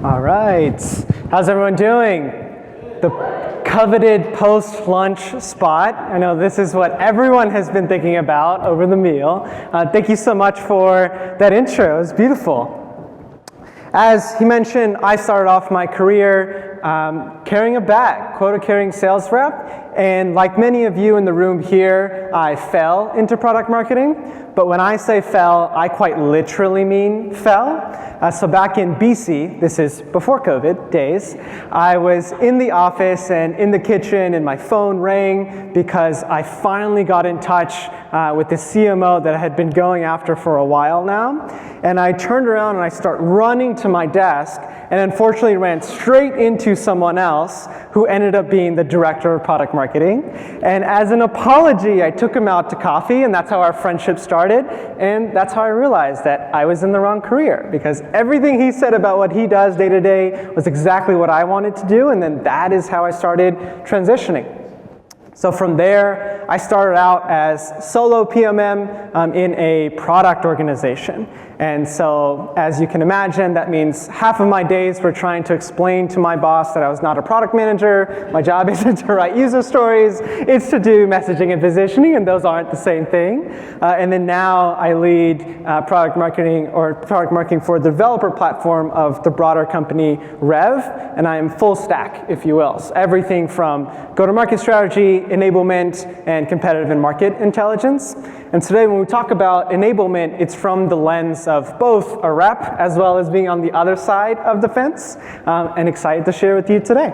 All right. How's everyone doing? The coveted post-lunch spot. I know this is what everyone has been thinking about over the meal. Thank you so much for that intro. It was beautiful. As he mentioned, I started off my career carrying a bag, quota-carrying sales rep, and like many of you in the room here, I fell into product marketing. But when I say fell, I quite literally mean fell. So back in BC, this is before COVID days, I was in the office and in the kitchen and my phone rang because I finally got in touch with the CMO that I had been going after for a while now. And I turned around and I start running to my desk and unfortunately ran straight into someone else who ended up being the director of product marketing. And as an apology, I took him out to coffee, and that's how our friendship started. And that's how I realized that I was in the wrong career, because everything he said about what he does day to day was exactly what I wanted to do, and then that is how I started transitioning. So from there, I started out as solo PMM in a product organization. And so, as you can imagine, that means half of my days were trying to explain to my boss that I was not a product manager. My job isn't to write user stories, it's to do messaging and positioning, and those aren't the same thing. And then now I lead product marketing for the developer platform of the broader company Rev, and I am full stack, if you will. So everything from go-to-market strategy, enablement, and competitive and market intelligence. And today when we talk about enablement, it's from the lens of both a rep as well as being on the other side of the fence, and excited to share with you today.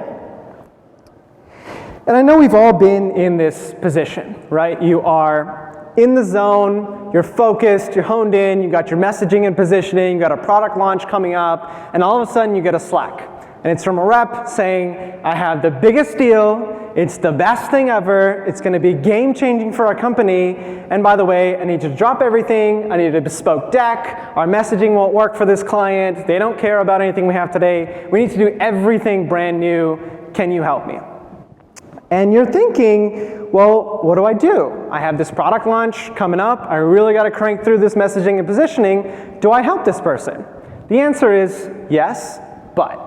And I know we've all been in this position, right? You are in the zone, you're focused, you're honed in, you got your messaging and positioning, you got a product launch coming up, and all of a sudden you get a Slack. And it's from a rep saying, I have the biggest deal, it's the best thing ever, it's gonna be game-changing for our company, and by the way, I need you to drop everything, I need a bespoke deck, our messaging won't work for this client, they don't care about anything we have today, we need to do everything brand new, can you help me? And you're thinking, well, what do? I have this product launch coming up, I really gotta crank through this messaging and positioning, do I help this person? The answer is yes, but.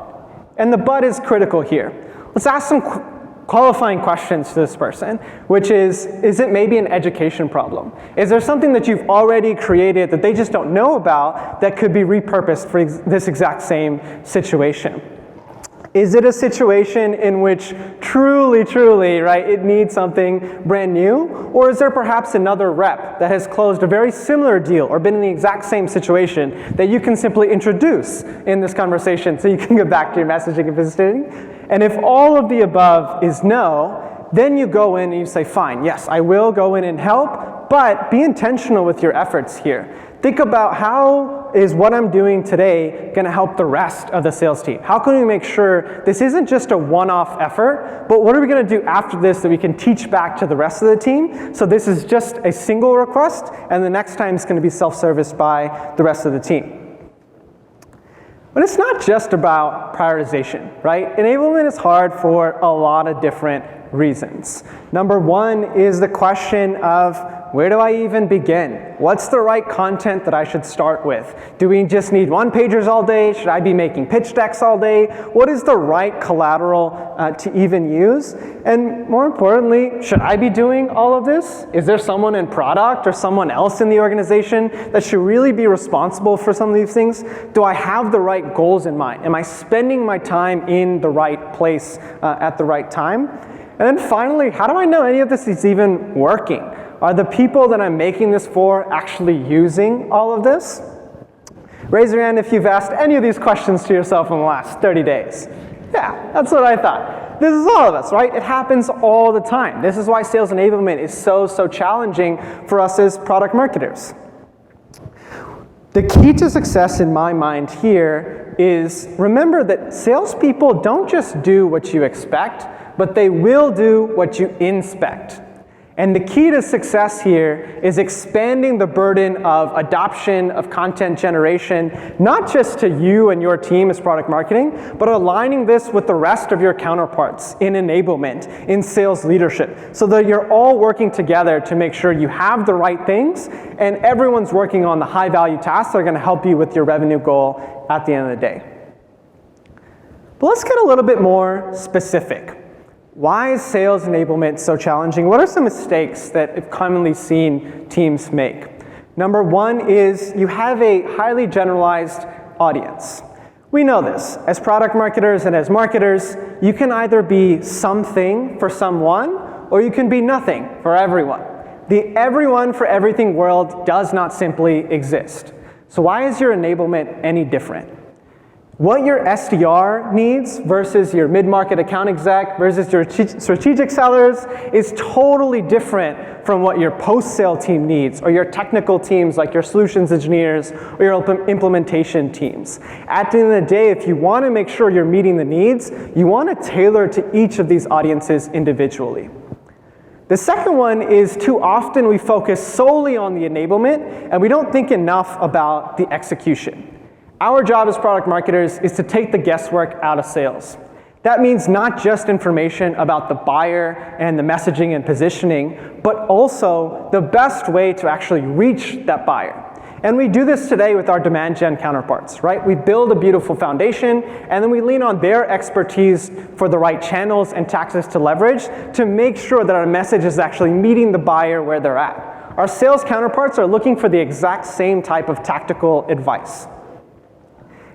And the but is critical here. Let's ask some qualifying questions to this person, which is it maybe an education problem? Is there something that you've already created that they just don't know about that could be repurposed for this exact same situation? Is it a situation in which truly, right, it needs something brand new? Or is there perhaps another rep that has closed a very similar deal or been in the exact same situation that you can simply introduce in this conversation so you can get back to your messaging and positioning? And if all of the above is no, then you go in and you say, fine, yes, I will go in and help, but be intentional with your efforts here. Think about how is what I'm doing today going to help the rest of the sales team? How can we make sure this isn't just a one-off effort, but what are we going to do after this that we can teach back to the rest of the team? So this is just a single request, and the next time it's going to be self-serviced by the rest of the team. But it's not just about prioritization, right? Enablement is hard for a lot of different reasons. Number one is the question of, where do I even begin? What's the right content that I should start with? Do we just need one-pagers all day? Should I be making pitch decks all day? What is the right collateral to even use? And more importantly, should I be doing all of this? Is there someone in product or someone else in the organization that should really be responsible for some of these things? Do I have the right goals in mind? Am I spending my time in the right place at the right time? And then finally, how do I know any of this is even working? Are the people that I'm making this for actually using all of this? Raise your hand if you've asked any of these questions to yourself in the last 30 days. Yeah, that's what I thought. This is all of us, right? It happens all the time. This is why sales enablement is so challenging for us as product marketers. The key to success in my mind here is remember that salespeople don't just do what you expect, but they will do what you inspect. And the key to success here is expanding the burden of adoption of content generation, not just to you and your team as product marketing, but aligning this with the rest of your counterparts in enablement, in sales leadership, so that you're all working together to make sure you have the right things and everyone's working on the high value tasks that are going to help you with your revenue goal at the end of the day. But let's get a little bit more specific. Why is sales enablement so challenging? What are some mistakes that I've commonly seen teams make? Number one is you have a highly generalized audience. We know this. As product marketers and as marketers, you can either be something for someone or you can be nothing for everyone. The everyone for everything world does not simply exist. So why is your enablement any different? What your SDR needs versus your mid-market account exec versus your strategic sellers is totally different from what your post-sale team needs or your technical teams like your solutions engineers or your implementation teams. At the end of the day, if you want to make sure you're meeting the needs, you want to tailor to each of these audiences individually. The second one is too often we focus solely on the enablement and we don't think enough about the execution. Our job as product marketers is to take the guesswork out of sales. That means not just information about the buyer and the messaging and positioning, but also the best way to actually reach that buyer. And we do this today with our demand gen counterparts, right? We build a beautiful foundation, and then we lean on their expertise for the right channels and tactics to leverage to make sure that our message is actually meeting the buyer where they're at. Our sales counterparts are looking for the exact same type of tactical advice.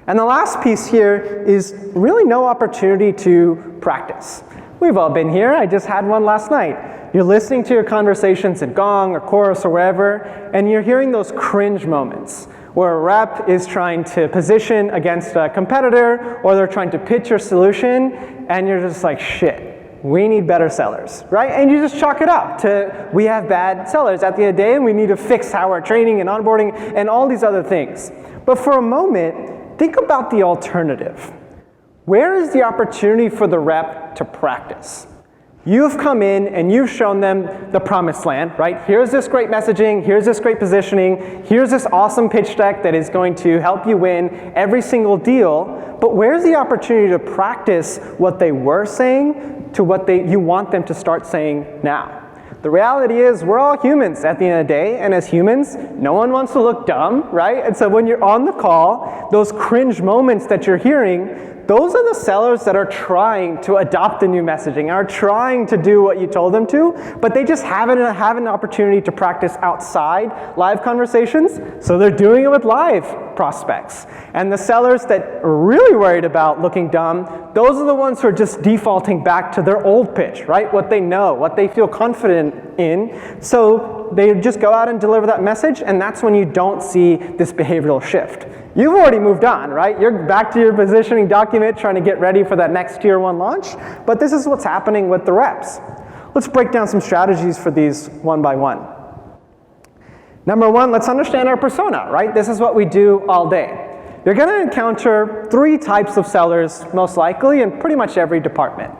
And the last piece here is really no opportunity to practice. We've all been here. I just had one last night. You're listening to your conversations at Gong or Chorus or wherever, and you're hearing those cringe moments where a rep is trying to position against a competitor or they're trying to pitch your solution, and you're just like, shit, we need better sellers, right? And you just chalk it up to we have bad sellers at the end of the day and we need to fix how we're training and onboarding and all these other things. But for a moment, think about the alternative. Where is the opportunity for the rep to practice? You've come in and you've shown them the promised land, right? Here's this great messaging, here's this great positioning, here's this awesome pitch deck that is going to help you win every single deal, but where's the opportunity to practice what they were saying to what you want them to start saying now? The reality is we're all humans at the end of the day, and as humans, no one wants to look dumb, right? And so when you're on the call, those cringe moments that you're hearing, those are the sellers that are trying to adopt the new messaging, are trying to do what you told them to, but they just haven't had an opportunity to practice outside live conversations, so they're doing it with live prospects. And the sellers that are really worried about looking dumb, those are the ones who are just defaulting back to their old pitch, right? What they know, what they feel confident in. So they just go out and deliver that message, and that's when you don't see this behavioral shift. You've already moved on, right? You're back to your positioning document trying to get ready for that next tier 1 launch, but this is what's happening with the reps. Let's break down some strategies for these one by one. Number one, let's understand our persona, right? This is what we do all day. You're going to encounter 3 types of sellers, most likely, in pretty much every department.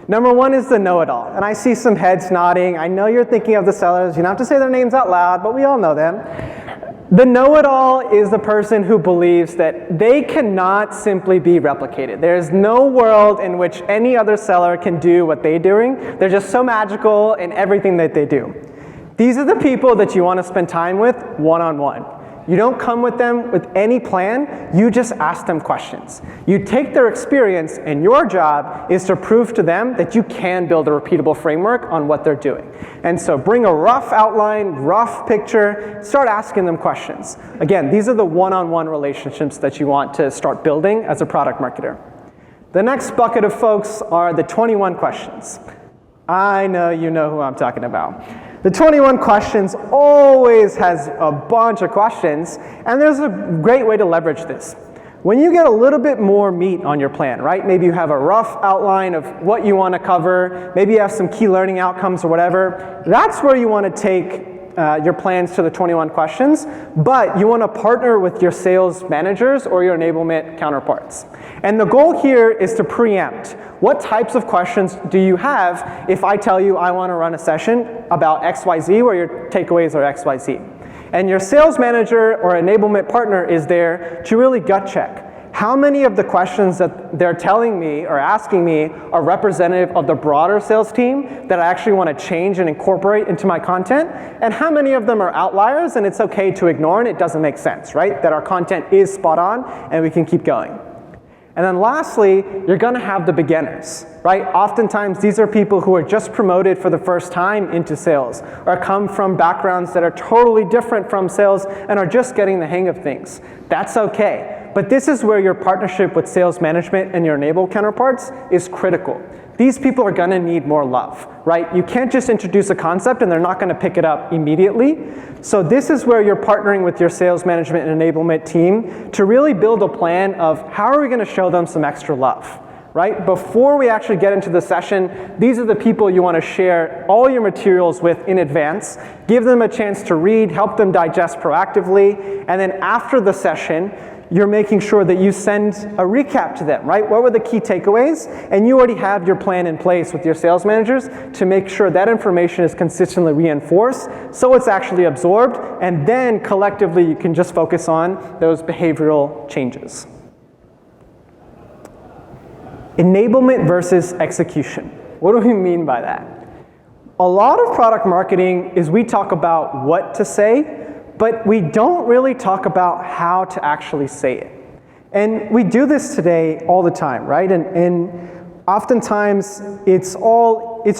Number one is the know-it-all, and I see some heads nodding. I know you're thinking of the sellers. You don't have to say their names out loud, but we all know them. The know-it-all is the person who believes that they cannot simply be replicated. There is no world in which any other seller can do what they're doing. They're just so magical in everything that they do. These are the people that you want to spend time with one-on-one. You don't come with them with any plan, you just ask them questions. You take their experience, and your job is to prove to them that you can build a repeatable framework on what they're doing. And so bring a rough outline, rough picture, start asking them questions. Again, these are the one-on-one relationships that you want to start building as a product marketer. The next bucket of folks are the 21 questions. I know you know who I'm talking about. The 21 questions always has a bunch of questions, and there's a great way to leverage this. When you get a little bit more meat on your plan, right? Maybe you have a rough outline of what you want to cover, maybe you have some key learning outcomes or whatever, that's where you want to take your plans to the 21 questions, but you want to partner with your sales managers or your enablement counterparts. And the goal here is to preempt. What types of questions do you have if I tell you I want to run a session about XYZ where your takeaways are XYZ? And your sales manager or enablement partner is there to really gut check. How many of the questions that they're telling me or asking me are representative of the broader sales team that I actually want to change and incorporate into my content? And how many of them are outliers and it's okay to ignore and it doesn't make sense, right? That our content is spot on and we can keep going. And then lastly, you're gonna have the beginners, right? Oftentimes, these are people who are just promoted for the first time into sales, or come from backgrounds that are totally different from sales and are just getting the hang of things. That's okay. But this is where your partnership with sales management and your Enable counterparts is critical. These people are gonna need more love, right? You can't just introduce a concept and they're not gonna pick it up immediately. So this is where you're partnering with your sales management and enablement team to really build a plan of how are we gonna show them some extra love, right? Before we actually get into the session, these are the people you wanna share all your materials with in advance, give them a chance to read, help them digest proactively, and then after the session, you're making sure that you send a recap to them, right? What were the key takeaways? And you already have your plan in place with your sales managers to make sure that information is consistently reinforced so it's actually absorbed, and then collectively you can just focus on those behavioral changes. Enablement versus execution. What do we mean by that? A lot of product marketing is we talk about what to say, but we don't really talk about how to actually say it. And we do this today all the time, right? And oftentimes it's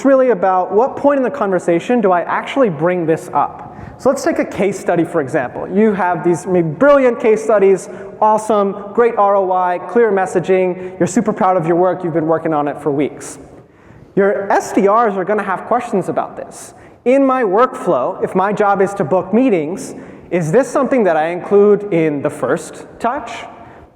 really about what point in the conversation do I actually bring this up? So let's take a case study, for example. You have these maybe brilliant case studies, awesome, great ROI, clear messaging, you're super proud of your work, you've been working on it for weeks. Your SDRs are gonna have questions about this. In my workflow, if my job is to book meetings, is this something that I include in the first touch?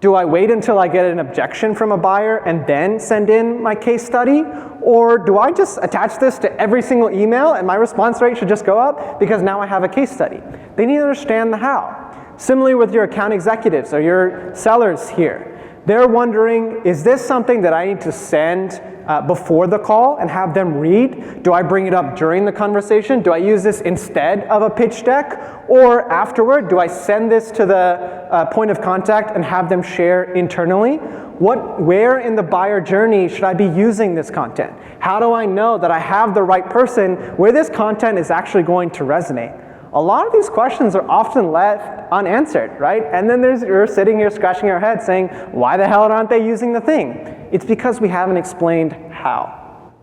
Do I wait until I get an objection from a buyer and then send in my case study? Or do I just attach this to every single email and my response rate should just go up because now I have a case study? They need to understand the how. Similarly with your account executives or your sellers here. They're wondering, is this something that I need to send before the call and have them read? Do I bring it up during the conversation? Do I use this instead of a pitch deck? Or afterward, do I send this to the point of contact and have them share internally? Where in the buyer journey should I be using this content? How do I know that I have the right person where this content is actually going to resonate? A lot of these questions are often left unanswered, right? And then you're sitting here scratching your head saying, why the hell aren't they using the thing? It's because we haven't explained how.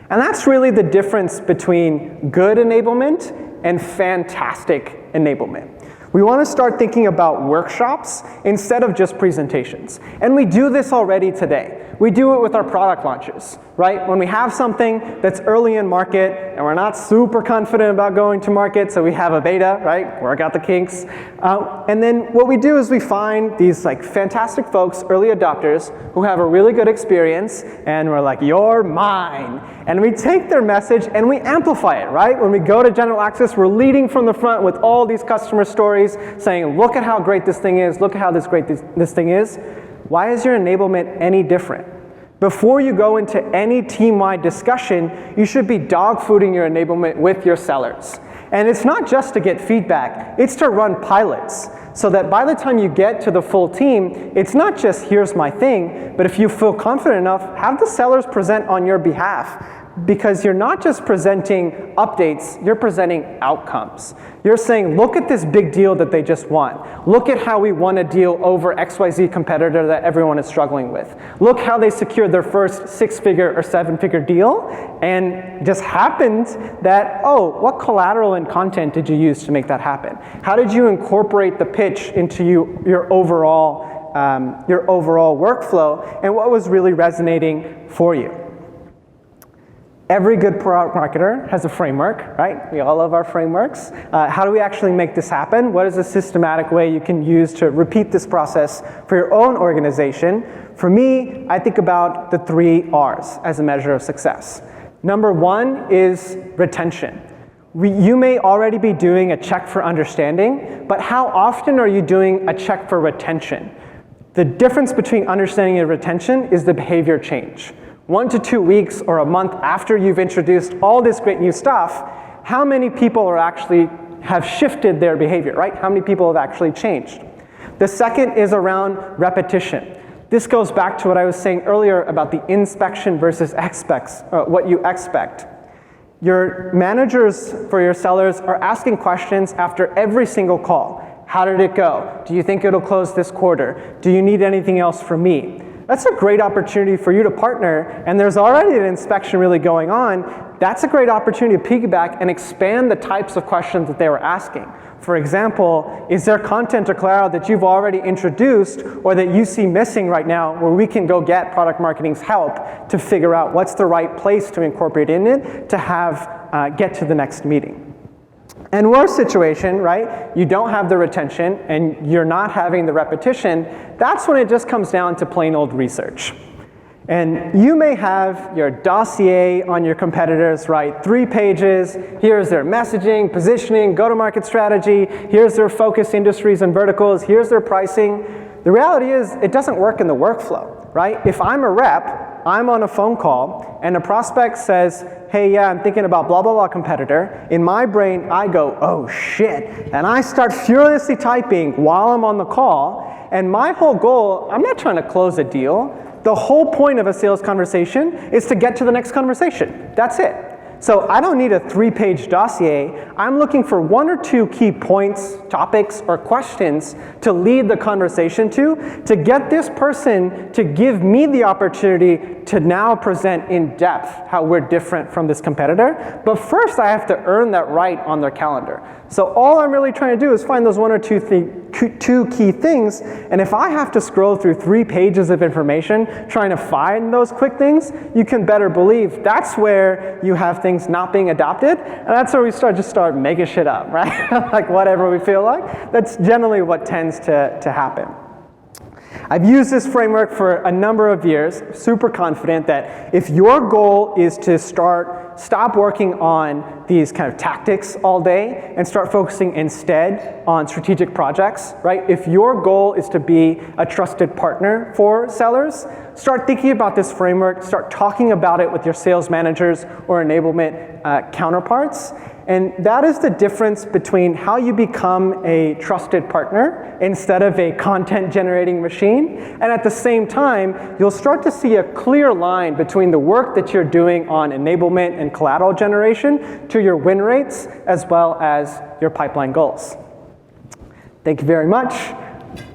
And that's really the difference between good enablement and fantastic enablement. We want to start thinking about workshops instead of just presentations. And we do this already today. We do it with our product launches, right? When we have something that's early in market and we're not super confident about going to market, so we have a beta, right? Work out the kinks. And then what we do is we find these like fantastic folks, early adopters, who have a really good experience, and we're like, you're mine. And we take their message and we amplify it, right? When we go to general access, we're leading from the front with all these customer stories saying, look at how great this thing is, look at how great this thing is. Why is your enablement any different? Before you go into any team-wide discussion, you should be dog-fooding your enablement with your sellers. And it's not just to get feedback, it's to run pilots. So that by the time you get to the full team, it's not just here's my thing, but if you feel confident enough, have the sellers present on your behalf. Because you're not just presenting updates, you're presenting outcomes. You're saying, look at this big deal that they just won. Look at how we won a deal over XYZ competitor that everyone is struggling with. Look how they secured their first 6-figure or 7-figure deal, and just happened that, oh, what collateral and content did you use to make that happen? How did you incorporate the pitch into your overall workflow, and what was really resonating for you? Every good product marketer has a framework, right? We all love our frameworks. How do we actually make this happen? What is a systematic way you can use to repeat this process for your own organization? For me, I think about the 3 R's as a measure of success. Number 1 is retention. You may already be doing a check for understanding, but how often are you doing a check for retention? The difference between understanding and retention is the behavior change. 1 to 2 weeks or a month after you've introduced all this great new stuff, how many people have shifted their behavior, right? How many people have actually changed? The second is around repetition. This goes back to what I was saying earlier about the inspection versus what you expect. Your managers for your sellers are asking questions after every single call. How did it go? Do you think it'll close this quarter? Do you need anything else from me? that's a great opportunity for you to partner, and there's already an inspection really going on. That's a great opportunity to piggyback and expand the types of questions that they were asking. For example, is there content to cloud that you've already introduced or that you see missing right now where we can go get product marketing's help to figure out what's the right place to incorporate in it to have get to the next meeting? And worst situation, right, you don't have the retention and you're not having the repetition, that's when it just comes down to plain old research. And you may have your dossier on your competitors, right? 3 pages, here's their messaging, positioning, go-to-market strategy, here's their focus industries and verticals, here's their pricing. The reality is it doesn't work in the workflow, right? If I'm a rep, I'm on a phone call and a prospect says, hey, yeah, I'm thinking about blah, blah, blah competitor. In my brain, I go, oh shit. And I start furiously typing while I'm on the call. And my whole goal, I'm not trying to close a deal. The whole point of a sales conversation is to get to the next conversation. That's it. So I don't need a 3-page dossier. I'm looking for 1 or 2 key points, topics, or questions to lead the conversation to get this person to give me the opportunity to now present in depth how we're different from this competitor. But first I have to earn that right on their calendar. So all I'm really trying to do is find those 1 or 2 key things, and if I have to scroll through 3 pages of information trying to find those quick things, you can better believe that's where you have things not being adopted, and that's where we start making shit up, right? Like whatever we feel like. That's generally what tends to happen. I've used this framework for a number of years, super confident that if your goal is to stop working on these kind of tactics all day and start focusing instead on strategic projects, right? If your goal is to be a trusted partner for sellers, start thinking about this framework, start talking about it with your sales managers or enablement counterparts. And that is the difference between how you become a trusted partner instead of a content generating machine. And at the same time, you'll start to see a clear line between the work that you're doing on enablement and collateral generation to your win rates as well as your pipeline goals. Thank you very much.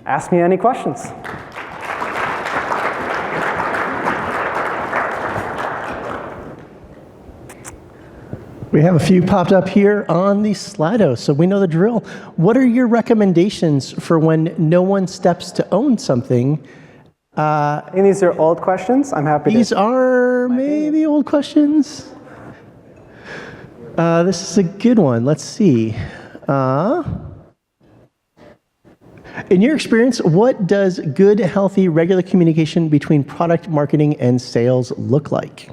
Ask me any questions. We have a few popped up here on the Slido, so we know the drill. What are your recommendations for when no one steps to own something? I think these are old questions. I'm happy These are maybe old questions. This is a good one. Let's see. In your experience, what does good, healthy, regular communication between product marketing and sales look like?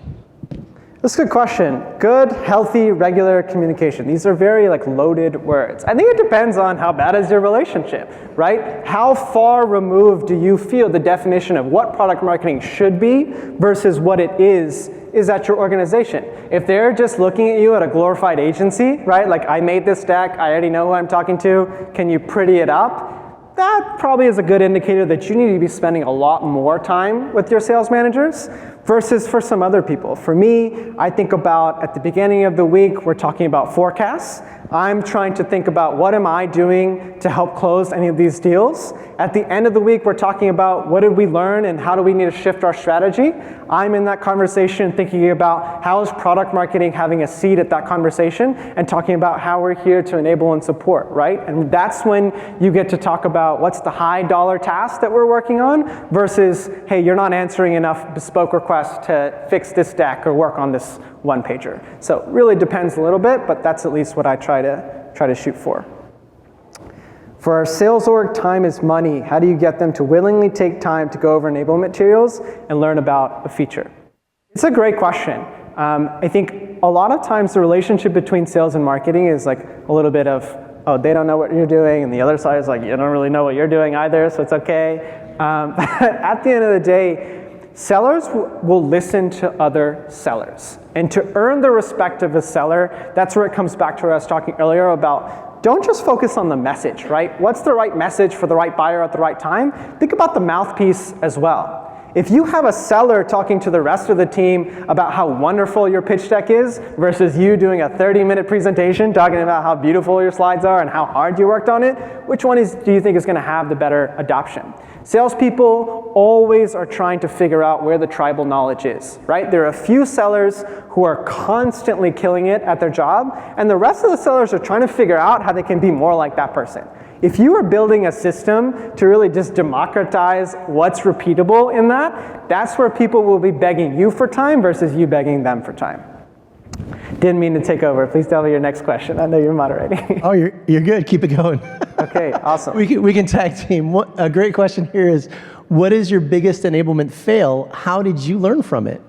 That's a good question. Good, healthy, regular communication. These are very loaded words. I think it depends on how bad is your relationship, right? How far removed do you feel the definition of what product marketing should be versus what it is at your organization? If they're just looking at you at a glorified agency, right? Like, I made this deck, I already know who I'm talking to, can you pretty it up? That probably is a good indicator that you need to be spending a lot more time with your sales managers versus for some other people. For me, I think about at the beginning of the week, we're talking about forecasts. I'm trying to think about what am I doing to help close any of these deals. At the end of the week, we're talking about what did we learn and how do we need to shift our strategy. I'm in that conversation thinking about how is product marketing having a seat at that conversation and talking about how we're here to enable and support, right? And that's when you get to talk about what's the high dollar task that we're working on versus, hey, you're not answering enough bespoke requests to fix this deck or work on this one pager. So it really depends a little bit, but that's at least what I try to shoot for. For our sales org, time is money. How do you get them to willingly take time to go over enablement materials and learn about a feature? It's a great question. I think a lot of times the relationship between sales and marketing is like a little bit of, oh, they don't know what you're doing, and the other side is like, you don't really know what you're doing either, so it's okay. At the end of the day, sellers will listen to other sellers. And to earn the respect of a seller, that's where it comes back to what I was talking earlier about, don't just focus on the message, right? What's the right message for the right buyer at the right time? Think about the mouthpiece as well. If you have a seller talking to the rest of the team about how wonderful your pitch deck is versus you doing a 30-minute presentation talking about how beautiful your slides are and how hard you worked on it, which one do you think is going to have the better adoption? Salespeople always are trying to figure out where the tribal knowledge is, right? There are a few sellers who are constantly killing it at their job, and the rest of the sellers are trying to figure out how they can be more like that person. If you are building a system to really just democratize what's repeatable in that, that's where people will be begging you for time versus you begging them for time. Didn't mean to take over. Please tell me your next question. I know you're moderating. Oh, you're good. Keep it going. Okay, awesome. We can tag team. A great question here is, what is your biggest enablement fail? How did you learn from it?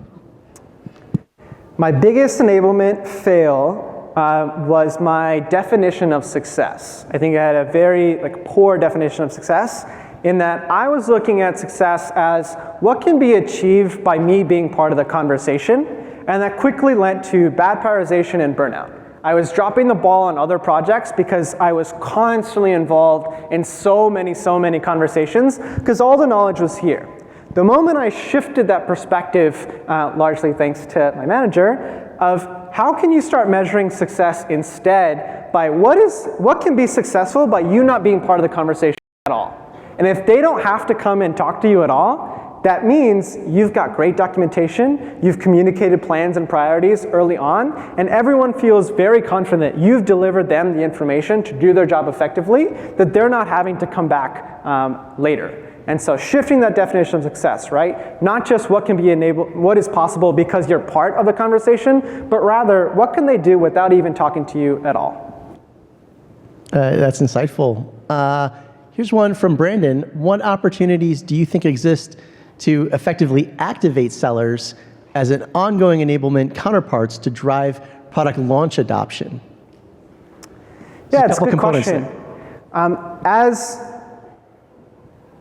My biggest enablement fail was my definition of success. I think I had a very poor definition of success in that I was looking at success as what can be achieved by me being part of the conversation, and that quickly led to bad prioritization and burnout. I was dropping the ball on other projects because I was constantly involved in so many conversations because all the knowledge was here. The moment I shifted that perspective, largely thanks to my manager, of how can you start measuring success instead by what can be successful by you not being part of the conversation at all. And if they don't have to come and talk to you at all, that means you've got great documentation, you've communicated plans and priorities early on, and everyone feels very confident you've delivered them the information to do their job effectively, that they're not having to come back later. And so shifting that definition of success, right? Not just what can be enabled, what is possible because you're part of the conversation, but rather what can they do without even talking to you at all? That's insightful. Here's one from Brandon. What opportunities do you think exist to effectively activate sellers as an ongoing enablement counterparts to drive product launch adoption? Yeah, it's a good question.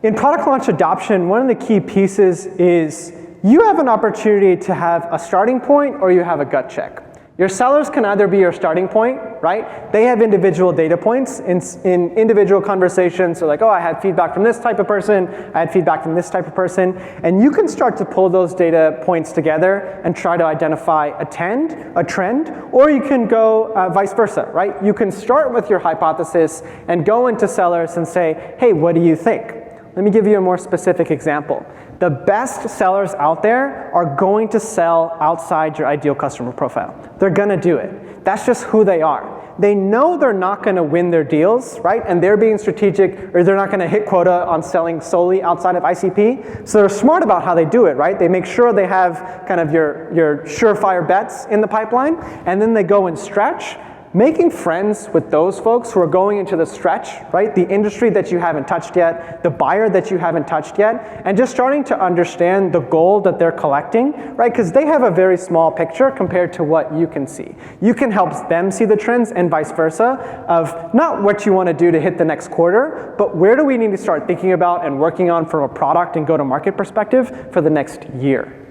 In product launch adoption, one of the key pieces is you have an opportunity to have a starting point or you have a gut check. Your sellers can either be your starting point, right? They have individual data points in individual conversations. So like, oh, I had feedback from this type of person, I had feedback from this type of person. And you can start to pull those data points together and try to identify a trend, or you can go vice versa, right? You can start with your hypothesis and go into sellers and say, hey, what do you think? Let me give you a more specific example. The best sellers out there are going to sell outside your ideal customer profile. They're gonna do it. That's just who they are. They know they're not gonna win their deals, right? And they're being strategic, or they're not gonna hit quota on selling solely outside of ICP. So they're smart about how they do it, right? They make sure they have kind of your surefire bets in the pipeline, and then they go and stretch. Making friends with those folks who are going into the stretch, right? The industry that you haven't touched yet, the buyer that you haven't touched yet, and just starting to understand the goal that they're collecting, right? Because they have a very small picture compared to what you can see. You can help them see the trends and vice versa of not what you want to do to hit the next quarter, but where do we need to start thinking about and working on from a product and go-to-market perspective for the next year.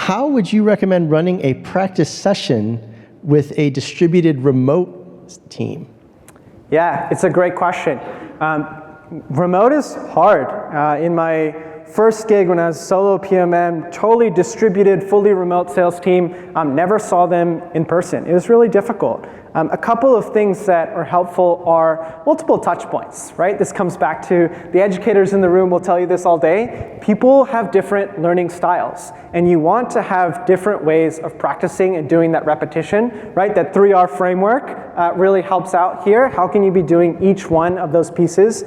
How would you recommend running a practice session with a distributed remote team? Yeah, it's a great question. Remote is hard. In my first gig when I was solo PMM, totally distributed, fully remote sales team, never saw them in person. It was really difficult. A couple of things that are helpful are multiple touch points, right? This comes back to the educators in the room will tell you this all day. People have different learning styles, and you want to have different ways of practicing and doing that repetition, right? That 3R framework really helps out here. How can you be doing each one of those pieces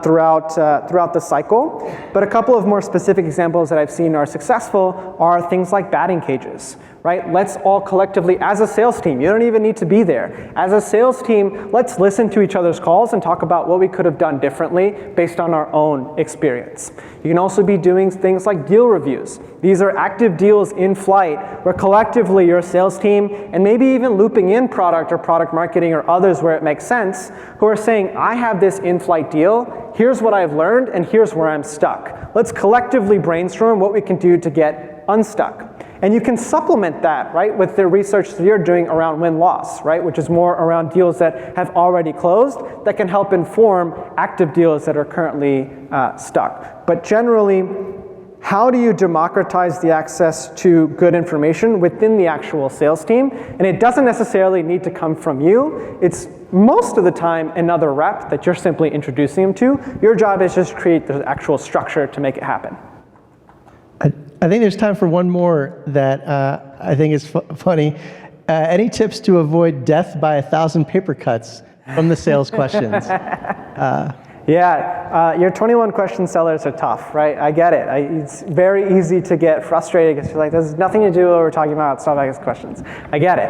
throughout the cycle? But a couple of more specific examples that I've seen are successful are things like batting cages, right? Let's all collectively, as a sales team, you don't even need to be there. As a sales team, let's listen to each other's calls and talk about what we could have done differently based on our own experience. You can also be doing things like deal reviews. These are active deals in flight where collectively your sales team, and maybe even looping in product or product marketing or others where it makes sense, who are saying, I have this in-flight deal, here's what I've learned, and here's where I'm stuck. Let's collectively brainstorm what we can do to get unstuck. And you can supplement that, right, with the research that you're doing around win-loss, right, which is more around deals that have already closed that can help inform active deals that are currently stuck. But generally, how do you democratize the access to good information within the actual sales team? And it doesn't necessarily need to come from you. It's most of the time another rep that you're simply introducing them to. Your job is just to create the actual structure to make it happen. I think there's time for one more that I think is funny. Any tips to avoid death by 1,000 paper cuts from the sales questions? Your 21 question sellers are tough, right? I get it. It's very easy to get frustrated because you're like, there's nothing to do with what we're talking about, stop asking questions. I get it.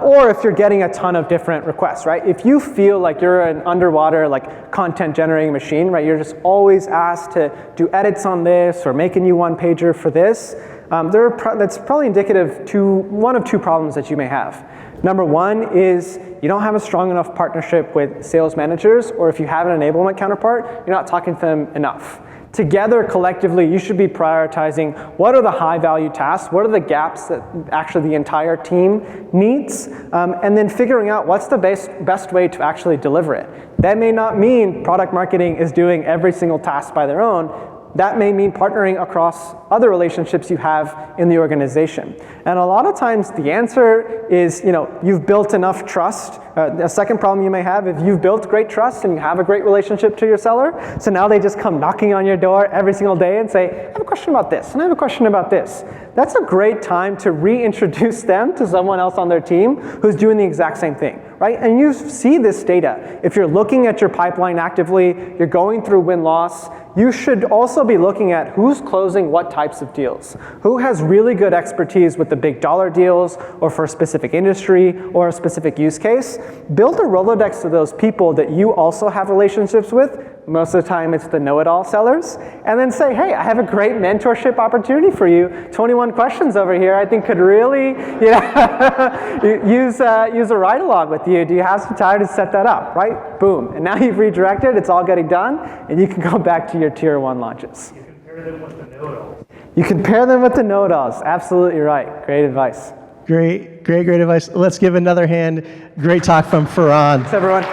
Or if you're getting a ton of different requests, right? If you feel like you're an underwater like content generating machine, right? You're just always asked to do edits on this or make a new one pager for this. That's probably indicative to one of two problems that you may have. Number one is you don't have a strong enough partnership with sales managers, or if you have an enablement counterpart, you're not talking to them enough. Together, collectively, you should be prioritizing what are the high value tasks, what are the gaps that actually the entire team needs, and then figuring out what's the best way to actually deliver it. That may not mean product marketing is doing every single task by their own. That may mean partnering across other relationships you have in the organization. And a lot of times the answer is, you've built enough trust. A second problem you may have, if you've built great trust and you have a great relationship to your seller, so now they just come knocking on your door every single day and say, I have a question about this, and I have a question about this. That's a great time to reintroduce them to someone else on their team who's doing the exact same thing, right? And you see this data. If you're looking at your pipeline actively, you're going through win-loss, you should also be looking at who's closing what types of deals. Who has really good expertise with the big dollar deals or for a specific industry or a specific use case. Build a Rolodex of those people that you also have relationships with. Most of the time it's the know-it-all sellers. And then say, hey, I have a great mentorship opportunity for you. 21 questions over here I think could really use a ride-along with you. Do you have some time to set that up, right? Boom. And now you've redirected, it's all getting done, and you can go back to your tier 1 launches. You compare them with the know-it-alls. You compare them with the know-it-alls. Absolutely right. Great advice. Great advice. Let's give another hand. Great talk from Farhan. Thanks, everyone.